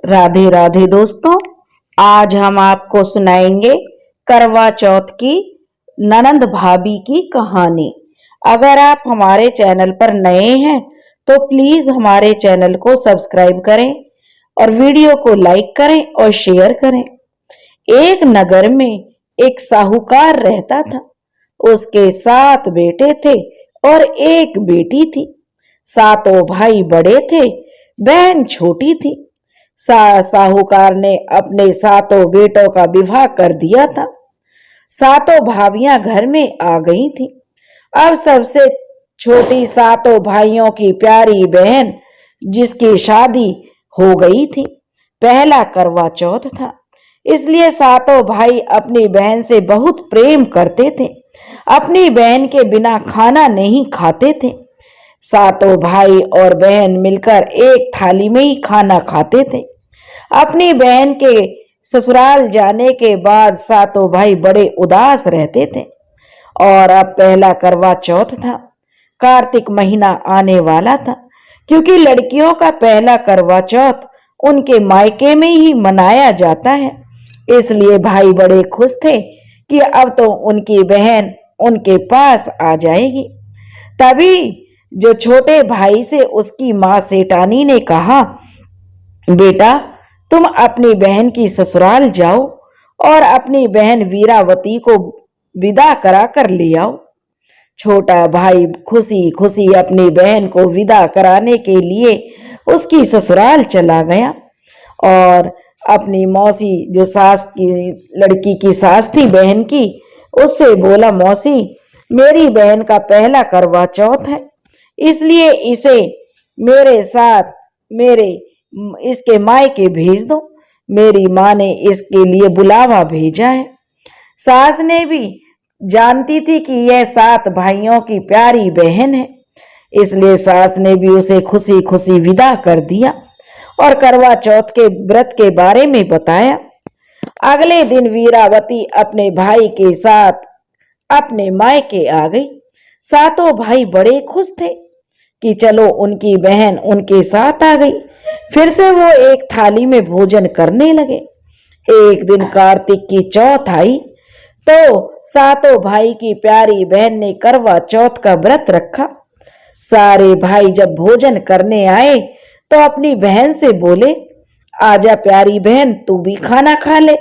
राधे राधे दोस्तों। आज हम आपको सुनाएंगे करवा चौथ की ननंद भाभी की कहानी। अगर आप हमारे चैनल पर नए हैं तो प्लीज हमारे चैनल को सब्सक्राइब करें और वीडियो को लाइक करें और शेयर करें। एक नगर में एक साहूकार रहता था। उसके 7 बेटे थे और एक बेटी थी। सातों भाई बड़े थे, बहन छोटी थी। साहूकार ने अपने सातों बेटों का विवाह कर दिया था। सातों भाभियां घर में आ गई थी। अब सबसे छोटी सातों भाइयों की प्यारी बहन जिसकी शादी हो गई थी, पहला करवा चौथ था, इसलिए सातों भाई अपनी बहन से बहुत प्रेम करते थे। अपनी बहन के बिना खाना नहीं खाते थे। सातों भाई और बहन मिलकर एक थाली में ही खाना खाते थे। अपनी बहन के ससुराल जाने के बाद सातों भाई बड़े उदास रहते थे। और अब पहला करवा चौथ था। कार्तिक महीना आने वाला था, क्योंकि लड़कियों का पहला करवा चौथ उनके मायके में ही मनाया जाता है। इसलिए भाई बड़े खुश थे कि अब तो उनकी बहन उनके पास आ जाएगी। तभी जो छोटे भाई से उसकी माँ सेठानी ने कहा, बेटा तुम अपनी बहन की ससुराल जाओ और अपनी बहन वीरावती को विदा करा कर ले आओ। छोटा भाई खुशी खुशी अपनी बहन को विदा कराने के लिए उसकी ससुराल चला गया और अपनी मौसी जो सास की लड़की की सास थी बहन की, उससे बोला, मौसी मेरी बहन का पहला करवा चौथ है, इसलिए इसे मेरे साथ इसके मायके भेज दो। मेरी माँ ने इसके लिए बुलावा भेजा है। सास ने भी जानती थी कि यह 7 भाइयों की प्यारी बहन है, इसलिए सास ने भी उसे खुशी खुशी विदा कर दिया और करवा चौथ के व्रत के बारे में बताया। अगले दिन वीरावती अपने भाई के साथ अपने मायके आ गई। सातों भाई बड़े खुश थे कि चलो उनकी बहन उनके साथ आ गई। फिर से वो एक थाली में भोजन करने लगे। एक दिन कार्तिक की चौथ आई तो सातों भाई की प्यारी बहन ने करवा चौथ का व्रत रखा। सारे भाई जब भोजन करने आए तो अपनी बहन से बोले, आजा प्यारी बहन तू भी खाना खा ले।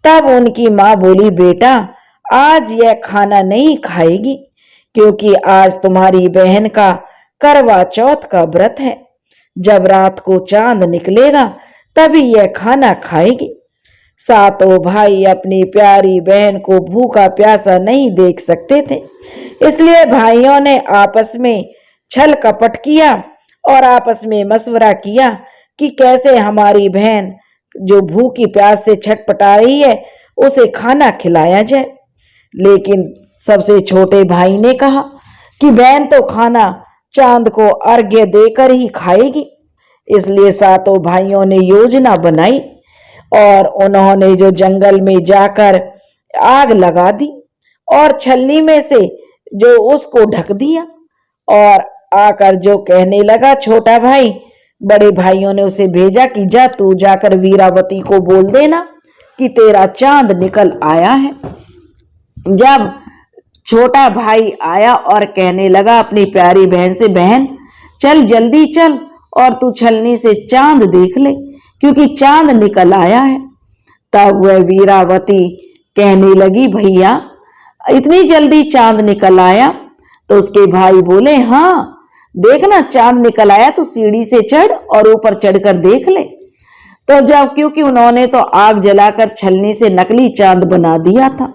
तब उनकी माँ बोली, बेटा आज यह खाना नहीं खाएगी, क्योंकि आज तुम्हारी बहन का करवा चौथ का व्रत है। जब रात को चांद निकलेगा तभी यह खाना खाएगी। सातों भाई अपनी प्यारी बहन को भूखा प्यासा नहीं देख सकते थे, इसलिए भाइयों ने आपस में छल कपट किया और आपस में मशवरा किया कि कैसे हमारी बहन जो भूखी प्यास से छटपटा रही है उसे खाना खिलाया जाए। लेकिन सबसे छोटे भाई ने कहा कि बहन तो खाना चांद को अर्घ्य देकर ही खाएगी। इसलिए सातों भाइयों ने योजना बनाई और उन्होंने जो जंगल में जाकर आग लगा दी और छलनी में से जो उसको ढक दिया और आकर जो कहने लगा, छोटा भाई बड़े भाइयों ने उसे भेजा कि जा तू जाकर वीरावती को बोल देना कि तेरा चांद निकल आया है। जब छोटा भाई आया और कहने लगा अपनी प्यारी बहन से, बहन चल जल्दी चल और तू छलनी से चांद देख ले, क्योंकि चांद निकल आया है। तब वह वीरावती कहने लगी, भैया इतनी जल्दी चांद निकल आया? तो उसके भाई बोले, हाँ देखना चांद निकल आया, तू सीढ़ी से चढ़ और ऊपर चढ़कर देख ले। तो जब क्योंकि उन्होंने तो आग जलाकर छलनी से नकली चांद बना दिया था,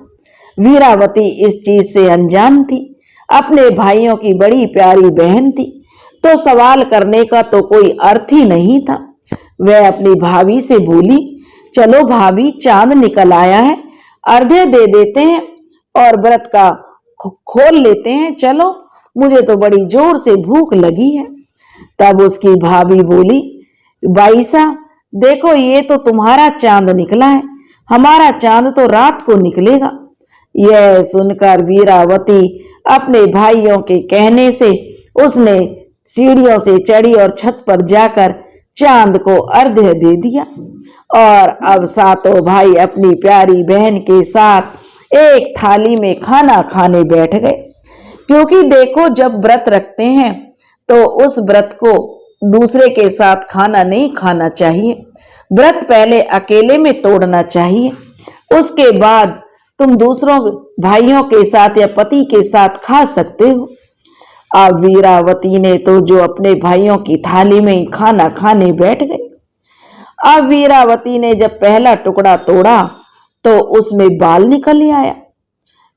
वीरावती इस चीज से अनजान थी। अपने भाइयों की बड़ी प्यारी बहन थी, तो सवाल करने का तो कोई अर्थ ही नहीं था। वह अपनी भाभी से बोली, चलो भाभी चांद निकल आया है, अर्धे दे देते हैं और व्रत का खोल लेते हैं, चलो मुझे तो बड़ी जोर से भूख लगी है। तब उसकी भाभी बोली, बाईसा देखो ये तो तुम्हारा चांद निकला है, हमारा चांद तो रात को निकलेगा। यह सुनकर वीरावती अपने भाइयों के कहने से उसने सीढ़ियों से चढ़ी और छत पर जाकर चांद को अर्घ्य दे दिया और अब सातों भाई अपनी प्यारी बहन के साथ एक थाली में खाना खाने बैठ गए। क्योंकि देखो, जब व्रत रखते हैं तो उस व्रत को दूसरे के साथ खाना नहीं खाना चाहिए। व्रत पहले अकेले में तोड़ना चाहिए, उसके बाद तुम दूसरों भाइयों के साथ या पति के साथ खा सकते हो। अब वीरावती ने तो जो अपने भाइयों की थाली में ही खाना खाने बैठ गई। अब वीरावती ने जब पहला टुकड़ा तोड़ा तो उसमें बाल निकल आया,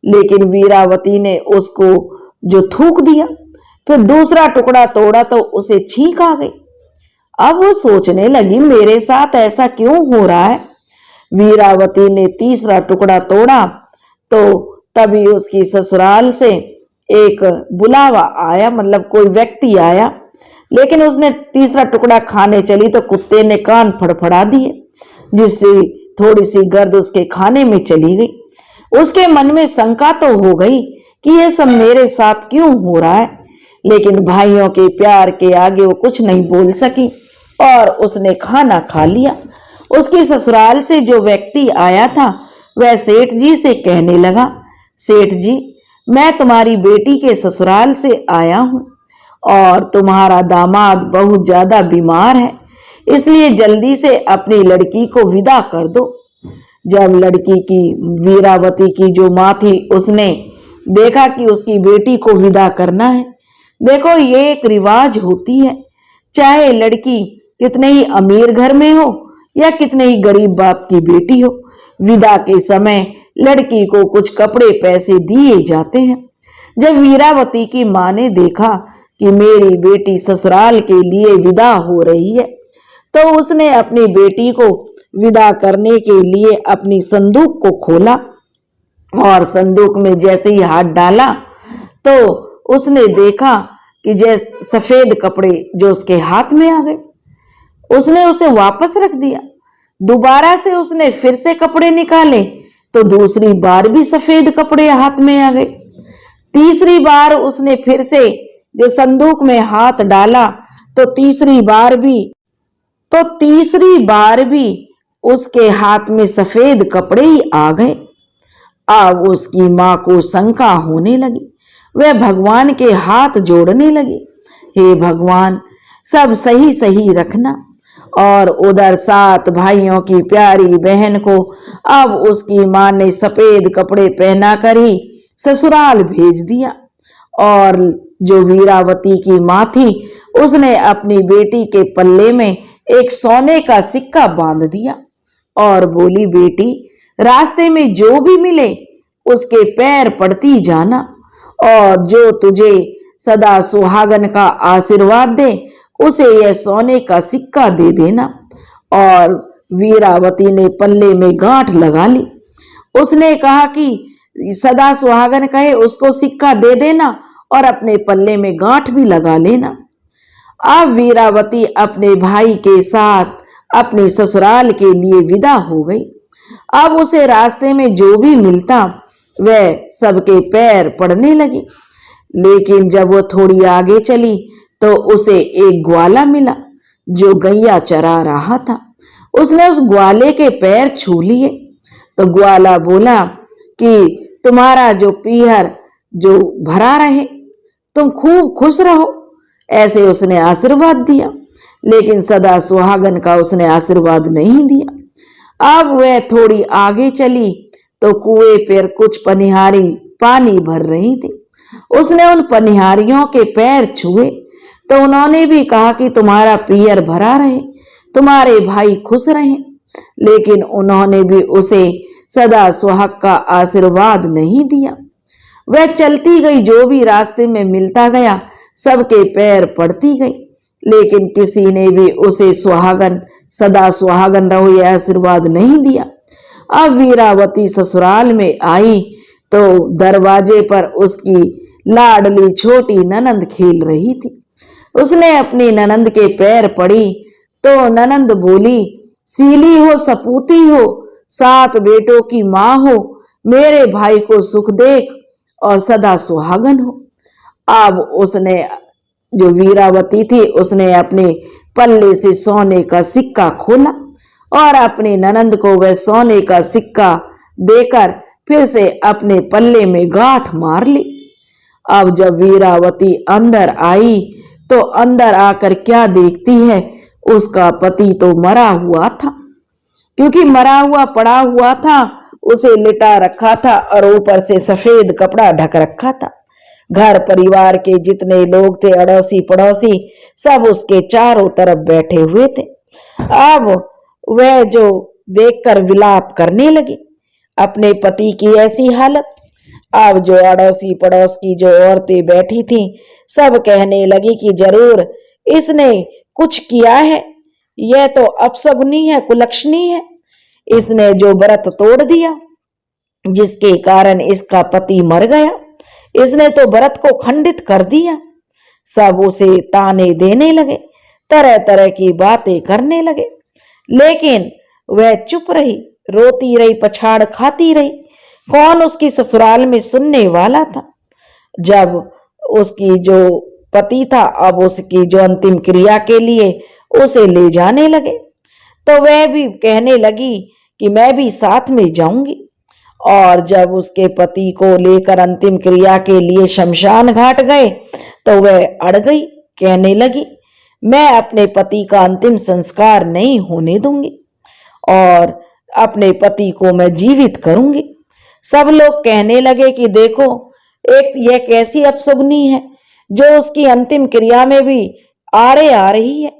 लेकिन वीरावती ने उसको जो थूक दिया। फिर दूसरा टुकड़ा तोड़ा तो उसे छींक आ गई। अब वो सोचने लगी, मेरे साथ ऐसा क्यों हो रहा है। वीरावती ने तीसरा टुकड़ा तोड़ा तो तभी उसकी ससुराल से एक बुलावा आया, मतलब कोई व्यक्ति आया। लेकिन उसने तीसरा टुकड़ा खाने चली तो कुत्ते ने कान फड़फड़ा दिए, जिससे थोड़ी सी गर्द उसके खाने में चली गई। उसके मन में शंका तो हो गई कि यह सब मेरे साथ क्यों हो रहा है, लेकिन भाइयों के प्यार के आगे वो कुछ नहीं बोल सकी और उसने खाना खा लिया। उसकी ससुराल से जो व्यक्ति आया था वह सेठ जी से कहने लगा, सेठ जी, मैं तुम्हारी बेटी के ससुराल से आया हूं और तुम्हारा दामाद बहुत ज्यादा बीमार है, इसलिए जल्दी से अपनी लड़की को विदा कर दो। जब लड़की की, वीरावती की जो माँ थी, उसने देखा कि उसकी बेटी को विदा करना है। देखो, ये एक रिवाज होती है, चाहे लड़की कितने ही अमीर घर में हो या कितने ही गरीब बाप की बेटी हो, विदा के समय लड़की को कुछ कपड़े पैसे दिए जाते हैं। जब वीरावती की माँ ने देखा कि मेरी बेटी ससुराल के लिए विदा हो रही है, तो उसने अपनी बेटी को विदा करने के लिए अपनी संदूक को खोला और संदूक में जैसे ही हाथ डाला तो उसने देखा कि जैसे सफेद कपड़े जो उसके हाथ में आ गए। उसने उसे वापस रख दिया। दोबारा से उसने फिर से कपड़े निकाले तो दूसरी बार भी सफेद कपड़े हाथ में आ गए। तीसरी बार उसने फिर से जो संदूक में हाथ डाला तो तीसरी बार भी उसके हाथ में सफेद कपड़े ही आ गए। अब उसकी माँ को शंका होने लगी। वह भगवान के हाथ जोड़ने लगी, हे भगवान, सब सही सही रखना। और उधर 7 भाइयों की प्यारी बहन को अब उसकी माँ ने सफेद कपड़े पहना कर ही ससुराल भेज दिया। और जो वीरावती की माँ थी, उसने अपनी बेटी के पल्ले में एक सोने का सिक्का बांध दिया और बोली, बेटी, रास्ते में जो भी मिले उसके पैर पड़ती जाना और जो तुझे सदा सुहागन का आशीर्वाद दे उसे यह सोने का सिक्का दे देना। और वीरावती ने पल्ले में गांठ लगा ली। उसने कहा कि सदा सुहागन कहे उसको सिक्का दे देना और अपने पल्ले में गांठ भी लगा लेना। अब वीरावती अपने भाई के साथ अपने ससुराल के लिए विदा हो गई। अब उसे रास्ते में जो भी मिलता वह सबके पैर पड़ने लगी। लेकिन जब वो थोड़ी आगे चली तो उसे एक ग्वाला मिला जो गैया चरा रहा था। उसने उस ग्वाले के पैर छू लिए तो ग्वाला बोला कि तुम्हारा जो पीहर जो भरा रहे, तुम खूब खुश रहो, ऐसे उसने आशीर्वाद दिया। लेकिन सदा सुहागन का उसने आशीर्वाद नहीं दिया। अब वह थोड़ी आगे चली तो कुएं पर कुछ पनिहारी पानी भर रही थी। उसने उन पनिहारियों के पैर छुए तो उन्होंने भी कहा कि तुम्हारा पीहर भरा रहे, तुम्हारे भाई खुश रहें। लेकिन उन्होंने भी उसे सदा सुहाग का आशीर्वाद नहीं दिया। वह चलती गई, जो भी रास्ते में मिलता गया सबके पैर पड़ती गई, लेकिन किसी ने भी उसे सुहागन, सदा सुहागन रहो यह आशीर्वाद नहीं दिया। अब वीरावती ससुराल में आई तो दरवाजे पर उसकी लाडली छोटी ननंद खेल रही थी। उसने अपनी ननंद के पैर पड़ी तो ननंद बोली, सीली हो, सपूती हो, 7 बेटों की माँ हो, मेरे भाई को सुख देख और सदा सुहागन हो। अब उसने, जो वीरावती थी, उसने अपने पल्ले से सोने का सिक्का खोला और अपनी ननंद को वह सोने का सिक्का देकर फिर से अपने पल्ले में गांठ मार ली। अब जब वीरावती अंदर आई तो अंदर आकर क्या देखती है, उसका पति तो मरा हुआ था। क्योंकि मरा हुआ पड़ा हुआ था, उसे लिटा रखा था और ऊपर से सफेद कपड़ा ढक रखा था। घर परिवार के जितने लोग थे, अड़ोसी पड़ोसी, सब उसके चारों तरफ बैठे हुए थे। अब वह जो देखकर विलाप करने लगी अपने पति की ऐसी हालत। अब जो अड़ोसी पड़ोस की जो औरतें बैठी थीं, सब कहने लगी कि जरूर इसने कुछ किया है, यह तो अपशगुनी है, कुलक्षणी है। इसने जो व्रत तोड़ दिया जिसके कारण इसका पति मर गया, इसने तो व्रत को खंडित कर दिया। सब उसे ताने देने लगे, तरह तरह की बातें करने लगे, लेकिन वह चुप रही, रोती रही, पछाड़ खाती रही। कौन उसकी ससुराल में सुनने वाला था। जब उसकी जो पति था, अब उसकी जो अंतिम क्रिया के लिए उसे ले जाने लगे, तो वह भी कहने लगी कि मैं भी साथ में जाऊंगी। और जब उसके पति को लेकर अंतिम क्रिया के लिए शमशान घाट गए तो वह अड़ गई, कहने लगी मैं अपने पति का अंतिम संस्कार नहीं होने दूंगी और अपने पति को मैं जीवित करूंगी। सब लोग कहने लगे कि देखो, एक यह कैसी अपशगुनी है जो उसकी अंतिम क्रिया में भी आड़े आ रही है।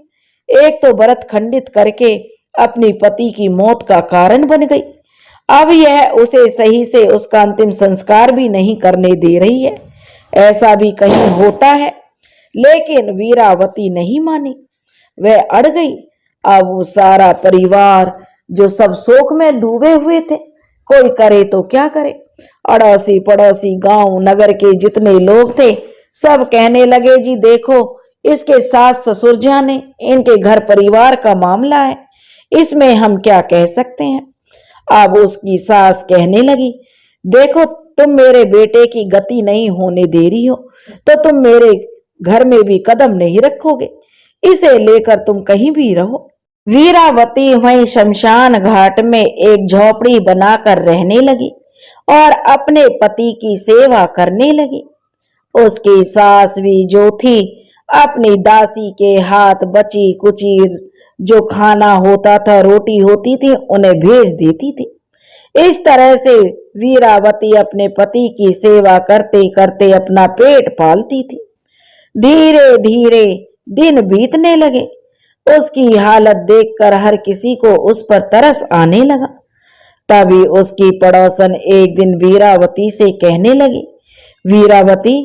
एक तो व्रत खंडित करके अपनी पति की मौत का कारण बन गई, अब यह उसे सही से उसका अंतिम संस्कार भी नहीं करने दे रही है। ऐसा भी कहीं होता है? लेकिन वीरावती नहीं मानी, वह अड़ गई। अब वो सारा परिवार जो सब शोक में डूबे हुए थे, कोई करे तो क्या करे। अड़ोसी पड़ोसी, गांव नगर के जितने लोग थे, सब कहने लगे जी देखो, इसके सास ससुर जाने, इनके घर परिवार का मामला है, इसमें हम क्या कह सकते हैं। अब उसकी सास कहने लगी देखो, तुम मेरे बेटे की गति नहीं होने दे रही हो तो तुम मेरे घर में भी कदम नहीं रखोगे, इसे लेकर तुम कहीं भी रहो। वीरावती वहीं शमशान घाट में एक झोपड़ी बनाकर रहने लगी और अपने पति की सेवा करने लगी। उसकी सास भी जो थी, अपनी दासी के हाथ बची कुची जो खाना होता था, रोटी होती थी, उन्हें भेज देती थी। इस तरह से वीरावती अपने पति की सेवा करते करते अपना पेट पालती थी। धीरे धीरे दिन बीतने लगे। उसकी हालत देखकर हर किसी को उस पर तरस आने लगा। तभी उसकी पड़ोसन एक दिन वीरावती से कहने लगी, वीरावती,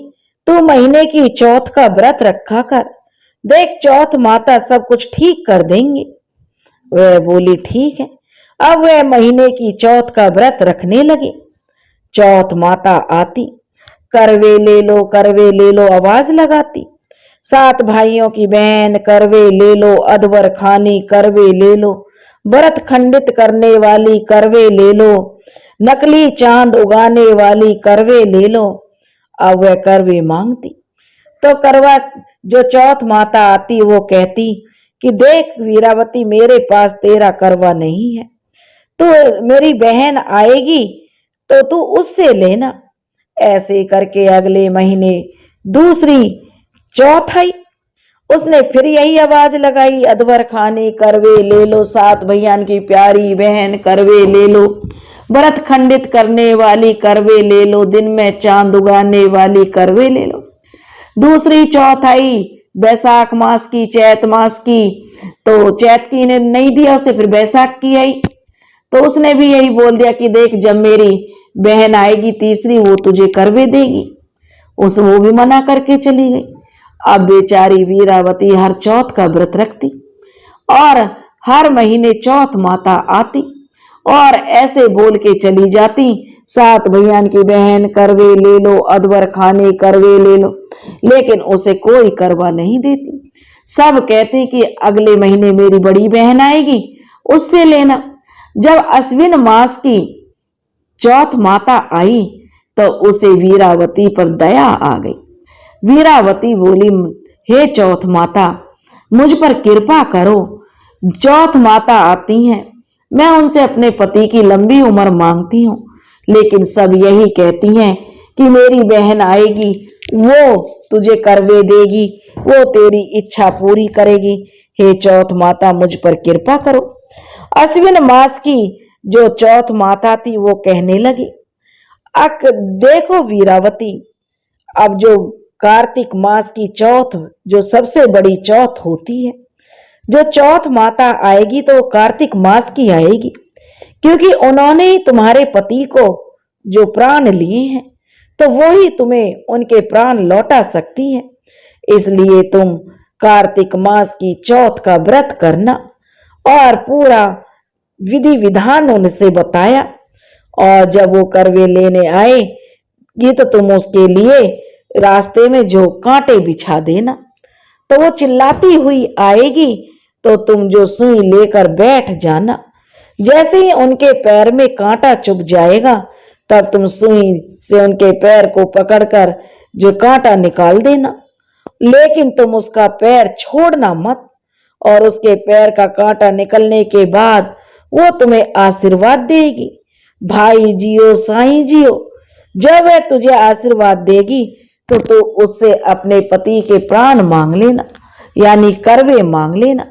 तू महीने की चौथ का व्रत रखा कर, देख चौथ माता सब कुछ ठीक कर देंगी। वह बोली ठीक है। अब वह महीने की चौथ का व्रत रखने लगी। चौथ माता आती, करवे ले लो, करवे ले लो आवाज लगाती। 7 भाइयों की बहन, करवे ले लो, अधवर खानी, करवे ले लो, व्रत खंडित करने वाली, करवे ले लो, नकली चांद उगाने वाली, करवे ले लो। अब वह करवे मांगती तो करवा जो चौथ माता आती, वो कहती कि देख वीरावती, मेरे पास तेरा करवा नहीं है, तो मेरी बहन आएगी तो तू उससे लेना। ऐसे करके अगले महीने दूसरी चौथ आई, उसने फिर यही आवाज लगाई, अधवर खाने, करवे ले लो, 7 भैयान की प्यारी बहन, करवे ले लो, व्रत खंडित करने वाली, करवे ले लो, दिन में चांद उगाने वाली, करवे ले लो। दूसरी चौथ आई बैसाख मास की, चैत मास की, तो चैत की ने नहीं दिया उसे, फिर बैसाख की आई तो उसने भी यही बोल दिया कि देख जब मेरी बहन आएगी तीसरी, वो तुझे करवे देगी। वो भी मना करके चली गई। अब बेचारी वीरावती हर चौथ का व्रत रखती और हर महीने चौथ माता आती और ऐसे बोल के चली जाती, 7 भैयान की बहन, करवे ले लो, अधवर खाने, करवे ले लो, लेकिन उसे कोई करवा नहीं देती। सब कहते कि अगले महीने मेरी बड़ी बहन आएगी, उससे लेना। जब अश्विन मास की चौथ माता आई तो उसे वीरावती पर दया आ गई। वीरावती बोली, हे चौथ माता, मुझ पर कृपा करो। चौथ माता आती हैं, मैं उनसे अपने पति की लंबी उम्र मांगती हूँ, लेकिन सब यही कहती हैं कि मेरी बहन आएगी, वो तुझे करवे देगी, वो तेरी इच्छा पूरी करेगी। हे चौथ माता, मुझ पर कृपा करो। अश्विन मास की जो चौथ माता थी वो कहने लगी, अक देखो वीरावती, अब जो कार्तिक मास की चौथ जो सबसे बड़ी चौथ होती है, जो चौथ माता आएगी तो कार्तिक मास की आएगी, क्योंकि उन्होंने ही तुम्हारे पति को जो प्राण लिए हैं, तो वो ही तुम्हें उनके प्राण लौटा सकती है। इसलिए तुम कार्तिक मास की चौथ का व्रत करना। और पूरा विधि विधान उनसे बताया। और जब वो करवे लेने आए ये तो तुम उसके लिए रास्ते में जो कांटे बिछा देना, तो वो चिल्लाती हुई आएगी, तो तुम जो सुई लेकर बैठ जाना। जैसे ही उनके पैर में कांटा चुभ जाएगा, तब तुम सुई से उनके पैर को पकड़कर जो कांटा निकाल देना, लेकिन तुम उसका पैर छोड़ना मत। और उसके पैर का कांटा निकलने के बाद वो तुम्हें आशीर्वाद देगी, भाई जियो साईं जियो। जब वह तुझे आशीर्वाद देगी तो तू उससे अपने पति के प्राण मांग लेना, यानी करवे मांग लेना।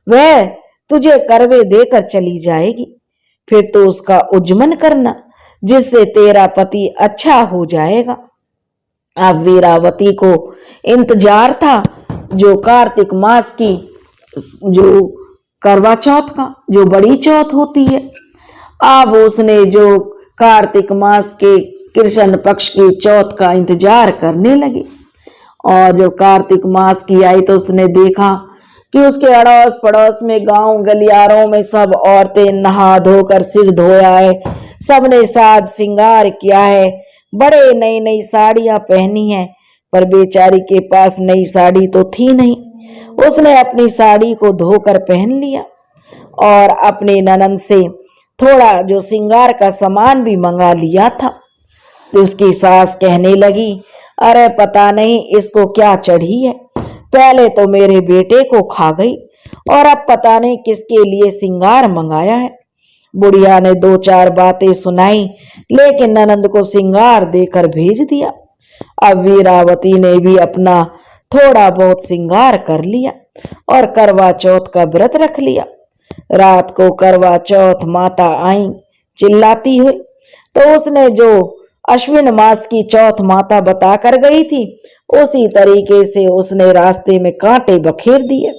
वह तुझे करवे देकर चली जाएगी, फिर तो उसका उज्जमन करना, जिससे तेरा पति अच्छा हो जाएगा। अब वीरावती को इंतजार था जो कार्तिक मास की जो करवा चौथ का जो बड़ी चौथ होती है। अब उसने जो कार्तिक मास के कृष्ण पक्ष की चौथ का इंतजार करने लगी। और जब कार्तिक मास की आई तो उसने देखा कि उसके अड़ोस पड़ोस में गांव गलियारों में सब औरतें नहा धोकर सिर धोया है, सबने साज श्रृंगार किया है, बड़े नई नई साड़ियां पहनी है, पर बेचारी के पास नई साड़ी तो थी नहीं। उसने अपनी साड़ी को धोकर पहन लिया और अपने ननद से थोड़ा जो श्रृंगार का सामान भी मंगा लिया था। तो उसकी सास कहने लगी, अरे पता नहीं इसको क्या चढ़ी है, पहले तो मेरे बेटे को खा गई और अब पता नहीं किसके लिए श्रृंगार मंगाया है। बुढ़िया ने दो चार बातें सुनाई, लेकिन ननद को श्रृंगार देकर भेज दिया। अब वीरावती ने भी अपना थोड़ा बहुत श्रृंगार कर लिया और करवा चौथ का व्रत रख लिया। रात को करवा चौथ माता आई चिल्लाती हुई, तो उसने जो अश्विन मास की चौथ माता बता कर गई थी, उसी तरीके से उसने रास्ते में कांटे बखेर दिए।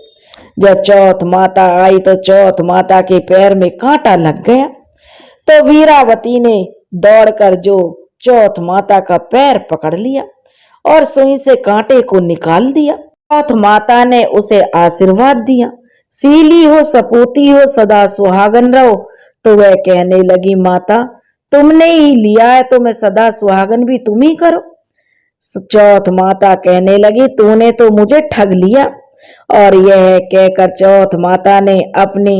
जब चौथ माता आई तो चौथ माता के पैर में कांटा लग गया, तो वीरावती ने दौड़कर जो चौथ माता का पैर पकड़ लिया और सुई से कांटे को निकाल दिया। चौथ माता ने उसे आशीर्वाद दिया, सीली हो सपूती हो सदा सुहागन रहो। तो वह कहने लगी, माता तुमने ही लिया है तो मैं सदा सुहागन भी तुम ही करो। चौथ माता कहने लगी, तूने तो मुझे ठग लिया। और यह कहकर चौथ माता ने अपनी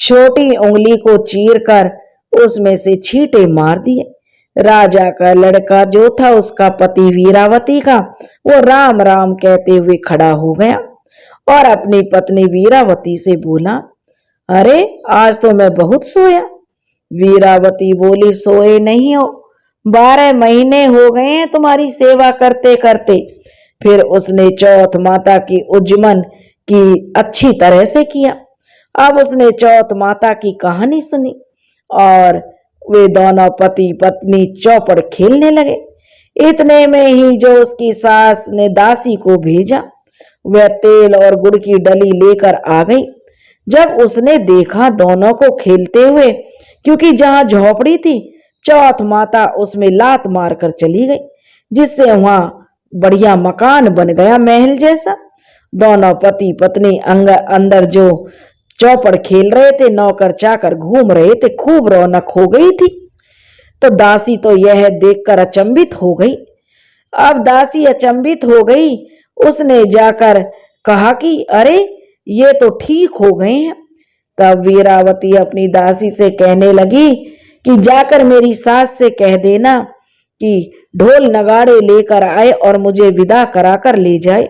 छोटी उंगली को चीरकर उसमें से छींटे मार दिए। राजा का लड़का जो था, उसका पति वीरावती का, वो राम राम कहते हुए खड़ा हो गया और अपनी पत्नी वीरावती से बोला, अरे आज तो मैं बहुत सोया। वीरावती बोली, सोए नहीं हो, 12 महीने हो गए हैं तुम्हारी सेवा करते करते। फिर उसने चौथ माता की उज्जमन की अच्छी तरह से किया। अब उसने चौथ माता की कहानी सुनी और वे दोनों पति पत्नी चौपड़ खेलने लगे। इतने में ही जो उसकी सास ने दासी को भेजा, वह तेल और गुड़ की डली लेकर आ गई। जब उसने देखा दोनों को खेलते हुए, क्योंकि जहां झोपड़ी थी चौथ माता उसमें लात मारकर चली गई, जिससे वहां बढ़िया मकान बन गया, महल जैसा। दोनों पति पत्नी अंदर जो चौपड़ खेल रहे थे, नौकर चाकर घूम रहे थे, खूब रौनक हो गई थी। तो दासी तो यह देखकर अचंभित हो गई। अब दासी अचंभित हो गई, उसने जाकर कहा कि अरे ये तो ठीक हो गए हैं। तब वीरावती अपनी दासी से कहने लगी कि जाकर मेरी सास से कह देना कि ढोल नगाड़े लेकर आए और मुझे विदा कराकर ले जाए।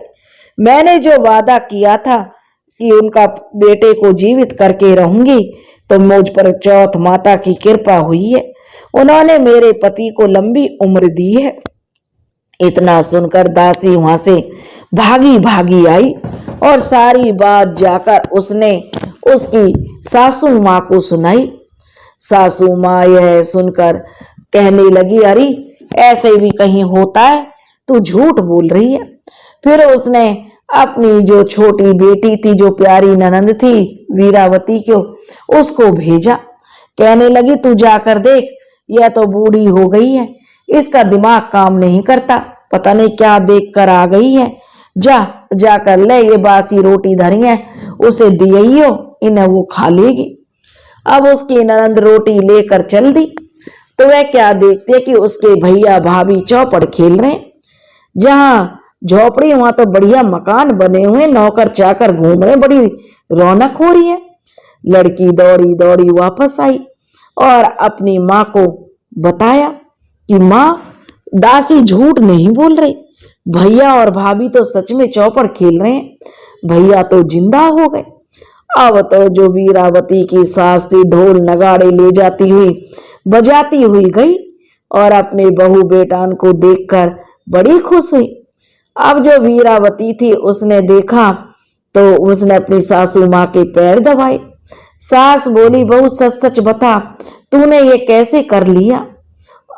मैंने जो वादा किया था कि उनका बेटे को जीवित करके रहूंगी, तो मुझ पर चौथ माता की कृपा हुई है। उन्होंने मेरे पति को लंबी उम्र दी है। इतना सुनकर दासी वहां से भागी भागी आई और सारी बात जाकर उसने उसकी सासू माँ को सुनाई। सासू माँ यह सुनकर कहने लगी, अरे ऐसे भी कहीं होता है, तू झूठ बोल रही है। फिर उसने अपनी जो छोटी बेटी थी, जो प्यारी ननंद थी वीरावती को, उसको भेजा। कहने लगी, तू जाकर देख, यह तो बूढ़ी हो गई है, इसका दिमाग काम नहीं करता, पता नहीं क्या देख कर आ गई है। जाकर ले ये बासी रोटी धरी है, उसे दियो, इन्हें वो खा लेगी। अब उसकी ननंद रोटी लेकर चल दी, तो वह क्या देखते कि उसके भैया भाभी चौपड़ खेल रहे। जहां झोपड़ी वहां तो बढ़िया मकान बने हुए, नौकर चाकर घूम रहे, बड़ी रौनक हो रही है। लड़की दौड़ी दौड़ी वापस आई और अपनी माँ को बताया कि माँ, दासी झूठ नहीं बोल रही, भैया और भाभी तो सच में चौपड़ खेल रहे हैं, भैया तो जिंदा हो गए। अब तो जो वीरावती की सास थी ढोल नगाड़े ले जाती हुई बजाती हुई गई और अपने बहू बेटान को देखकर बड़ी खुश हुई। अब जो वीरावती थी उसने देखा तो उसने अपनी सासू माँ के पैर दबाए। सास बोली, बहू सच सच बता, तूने ये कैसे कर लिया।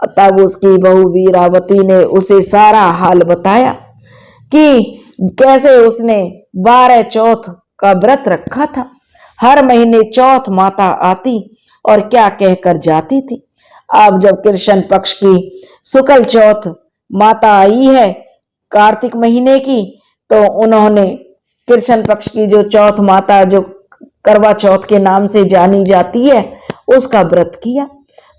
तब उसकी बहू वीरावती ने उसे सारा हाल बताया कि कैसे उसने 12 चौथ का व्रत रखा था। हर महीने चौथ माता आती और क्या कहकर जाती थी। अब जब कृष्ण पक्ष की शुक्ल चौथ माता आई है कार्तिक महीने की, तो उन्होंने कृष्ण पक्ष की जो चौथ माता, जो करवा चौथ के नाम से जानी जाती है, उसका व्रत किया।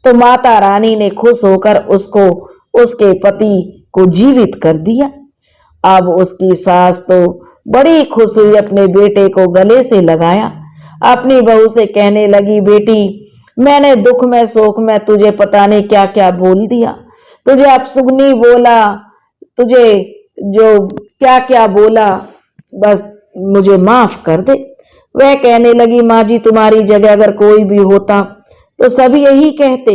तो माता रानी ने खुश होकर उसको, उसके पति को जीवित कर दिया। अब उसकी सास तो बड़ी खुश हुई, अपने बेटे को गले से लगाया, अपनी बहू से कहने लगी, बेटी, मैंने दुख में शोक में तुझे पता नहीं क्या क्या बोल दिया, तुझे अपशुगनी बोला, तुझे जो क्या क्या बोला, बस मुझे माफ कर दे। वह कहने लगी, माँ जी, तुम्हारी जगह अगर कोई भी होता तो सब यही कहते।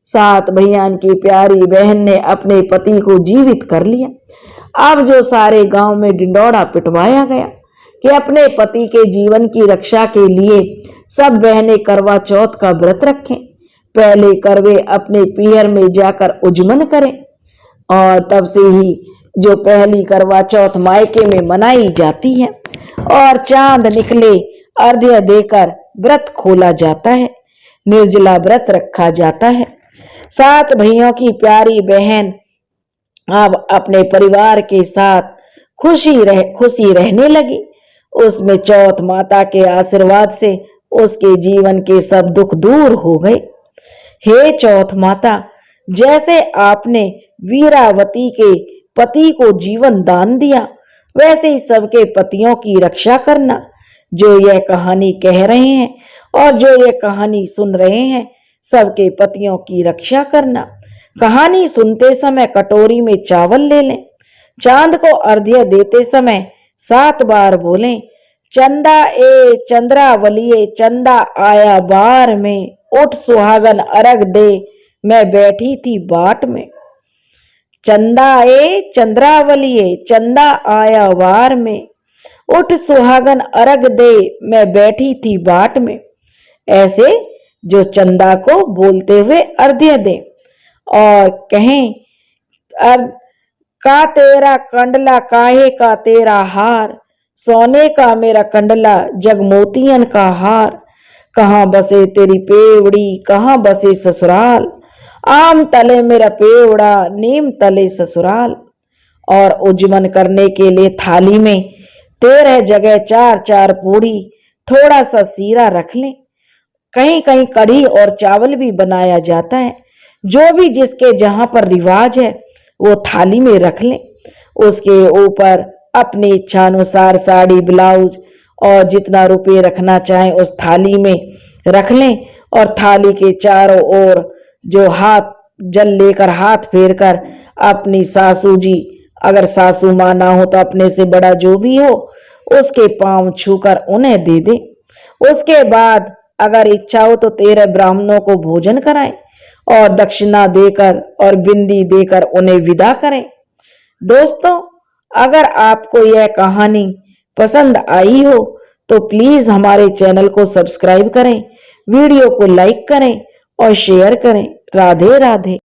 7 भैया की प्यारी बहन ने अपने पति को जीवित कर लिया। अब जो सारे गांव में डिंडोरा पिटवाया गया कि अपने पति के जीवन की रक्षा के लिए सब बहनें करवा चौथ का व्रत रखें। पहले करवे अपने पीहर में जाकर उजमन करें और तब से ही जो पहली करवा चौथ मायके में मनाई जाती है और चांद निकले अर्घ्य देकर व्रत खोला जाता है, निर्जला व्रत रखा जाता है। 7 भैयों की प्यारी बहन अब अपने परिवार के साथ खुशी रहने लगी। उसमें चौथ माता के आशीर्वाद से उसके जीवन के सब दुख दूर हो गए। हे चौथ माता, जैसे आपने वीरावती के पति को जीवन दान दिया, वैसे ही सबके पतियों की रक्षा करना। जो यह कहानी कह रहे हैं और जो यह कहानी सुन रहे हैं, सबके पतियों की रक्षा करना। कहानी सुनते समय कटोरी में चावल ले लें। चांद को अर्घ्य देते समय 7 बार बोलें, चंदा ए चंद्रावलिये, चंदा आया बार में, उठ सुहागन अर्घ दे, मैं बैठी थी बाट में। चंदा ए चंद्रावलिये, चंदा आया बार में, उठ सुहागन अर्घ दे, मैं बैठी थी बाट में। ऐसे जो चंदा को बोलते हुए अर्घ्य दें और कहें, का तेरा कंडला काहे का तेरा हार, सोने का मेरा कंडला जगमोतियन का हार, कहाँ बसे तेरी पेवड़ी, कहाँ बसे ससुराल, आम तले मेरा पेवड़ा, नीम तले ससुराल। और उज्जमन करने के लिए थाली में 13 जगह 4-4 पूड़ी, थोड़ा सा सीरा रख लें। कहीं कहीं कढ़ी और चावल भी बनाया जाता है। जो भी जिसके जहां पर रिवाज है वो थाली में रख लें। उसके ऊपर अपनी इच्छा अनुसार साड़ी, ब्लाउज और जितना रुपये रखना चाहें उस थाली में रख लें और थाली के चारों ओर जो हाथ जल लेकर हाथ फेर कर अपनी सासू जी, अगर सासू माँ ना हो तो अपने से बड़ा जो भी हो, उसके पांव छूकर उन्हें दे दे। उसके बाद अगर इच्छा हो तो 13 ब्राह्मणों को भोजन कराएं और दक्षिणा देकर और बिंदी देकर उन्हें विदा करें। दोस्तों, अगर आपको यह कहानी पसंद आई हो तो प्लीज हमारे चैनल को सब्सक्राइब करें, वीडियो को लाइक करें और शेयर करें। राधे राधे।